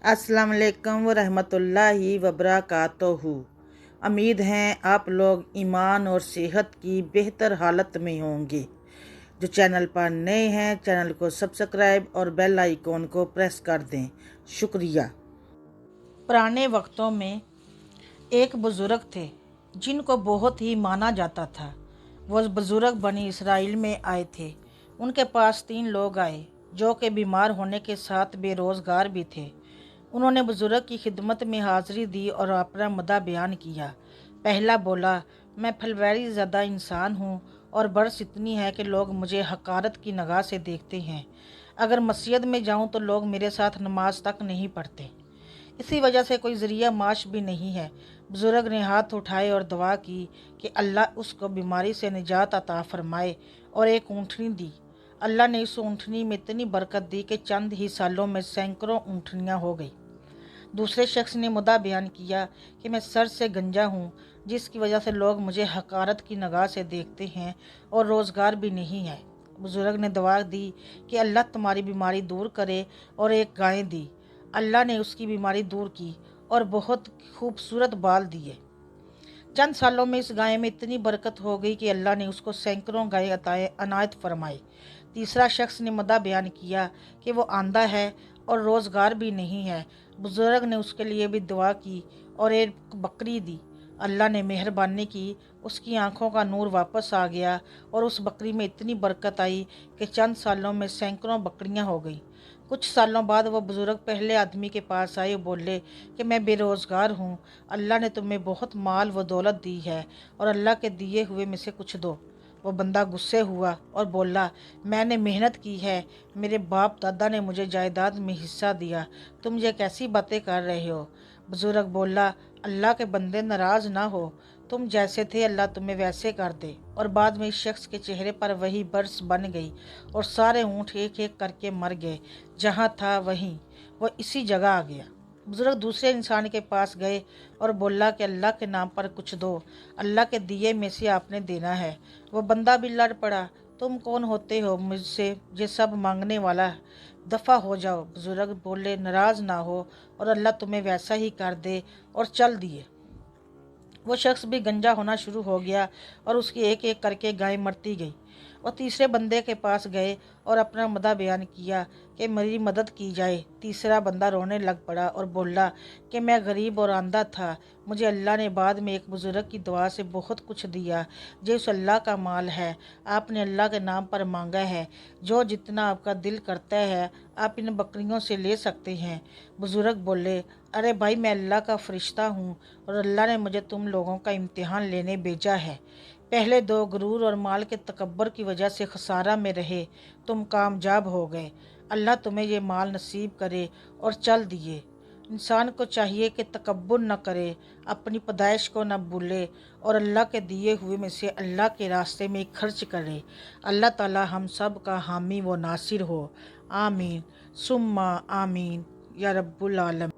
अस्सलाम वालेकुम रहमतुल्लाहि वबरकातुहू। उम्मीद है आप लोग ईमान और सेहत की बेहतर हालत में होंगे। जो चैनल पर नए हैं चैनल को सब्सक्राइब और बेल आइकॉन को प्रेस कर दें, शुक्रिया। पुराने वक्तों में एक बुज़ुर्ग थे जिनको बहुत ही माना जाता था। वो बुज़ुर्ग बनी इसराइल में आए थे। उनके पास 3 लोग आए जो कि बीमार होने के साथ बेरोज़गार भी थे। उन्होंने बुज़ुर्ग की खिदमत में हाज़िरी दी और अपना मुद्दा बयान किया। पहला बोला, मैं फलवैरी ज़्यादा इंसान हूँ और बर्स इतनी है कि लोग मुझे हकारत की निगाह से देखते हैं। अगर मस्जिद में जाऊँ तो लोग मेरे साथ नमाज तक नहीं पढ़ते। इसी वजह से कोई ज़रिया माश भी नहीं है। बुज़ुर्ग ने हाथ उठाए और दुआ की कि अल्लाह उसको बीमारी से निजात अता फरमाए और एक ऊँटनी दी। अल्लाह ने उस ऊँटनी में इतनी बरकत दी कि चंद ही सालों में सैकड़ों ऊँटनियाँ हो गई। दूसरे शख्स ने मुद्दा बयान किया कि मैं सर से गंजा हूँ, जिसकी वजह से लोग मुझे हकारत की निगाह से देखते हैं और रोज़गार भी नहीं है। बुज़ुर्ग ने दुआ दी कि अल्लाह तुम्हारी बीमारी दूर करे और एक गाय दी। अल्लाह ने उसकी बीमारी दूर की और बहुत खूबसूरत बाल दिए। चंद सालों में इस गाय में इतनी बरकत हो गई कि अल्लाह ने उसको सैकड़ों गाय अनायत फरमाई। तीसरा शख्स ने मुद्दा बयान किया कि वो आंधा है और रोज़गार भी नहीं है। बुज़ुर्ग ने उसके लिए भी दुआ की और एक बकरी दी। अल्लाह ने मेहरबानी की, उसकी आंखों का नूर वापस आ गया और उस बकरी में इतनी बरकत आई कि चंद सालों में सैकड़ों बकरियां हो गईं। कुछ सालों बाद वो बुज़ुर्ग पहले आदमी के पास आए और बोले कि मैं बेरोज़गार हूँ। अल्लाह ने तुम्हें बहुत माल व दौलत दी है और अल्लाह के दिए हुए में से कुछ दो। वो बंदा गुस्से हुआ और बोला, मैंने मेहनत की है, मेरे बाप दादा ने मुझे जायदाद में हिस्सा दिया, तुम ये कैसी बातें कर रहे हो। बुज़ुर्ग बोला, अल्लाह के बंदे नाराज़ ना हो, तुम जैसे थे अल्लाह तुम्हें वैसे कर दे। और बाद में इस शख्स के चेहरे पर वही बर्स बन गई और सारे ऊँट एक एक करके मर गए। जहाँ था वहीं वो इसी जगह आ गया। बुज़ुर्ग दूसरे इंसान के पास गए और बोला कि अल्लाह के नाम पर कुछ दो, अल्लाह के दिए में से आपने देना है। वो बंदा भी लड़ पड़ा, तुम कौन होते हो मुझसे ये सब मांगने वाला, दफ़ा हो जाओ। बुज़ुर्ग बोले, नाराज़ ना हो और अल्लाह तुम्हें वैसा ही कर दे, और चल दिए। वो शख्स भी गंजा होना शुरू हो गया और उसकी एक एक करके गाय मरती गई। वो तीसरे बंदे के पास गए और अपना मुद्दा बयान किया कि मेरी मदद की जाए। तीसरा बंदा रोने लग पड़ा और बोला कि मैं गरीब और आंधा था, मुझे अल्लाह ने बाद में एक बुज़ुर्ग की दुआ से बहुत कुछ दिया। जो उस अल्लाह का माल है, आपने अल्लाह के नाम पर मांगा है, जो जितना आपका दिल करता है आप इन बकरियों से ले सकते हैं। बुज़ुर्ग बोले, अरे भाई, मैं अल्लाह का फरिश्ता हूँ और अल्लाह ने मुझे तुम लोगों का इम्तिहान लेने भेजा है। पहले 2 गुरूर और माल के तकब्बर की वजह से खसारा में रहे, तुम कामयाब हो गए। अल्लाह तुम्हें ये माल नसीब करे, और चल दिए। इंसान को चाहिए कि तकब्बुर न करे, अपनी पैदाइश को न भूले और अल्लाह के दिए हुए में से अल्लाह के रास्ते में खर्च करे। अल्लाह ताला हम सब का हामी व नासिर हो। आमीन सुम्मा आमीन या रब्बुल आलमीन।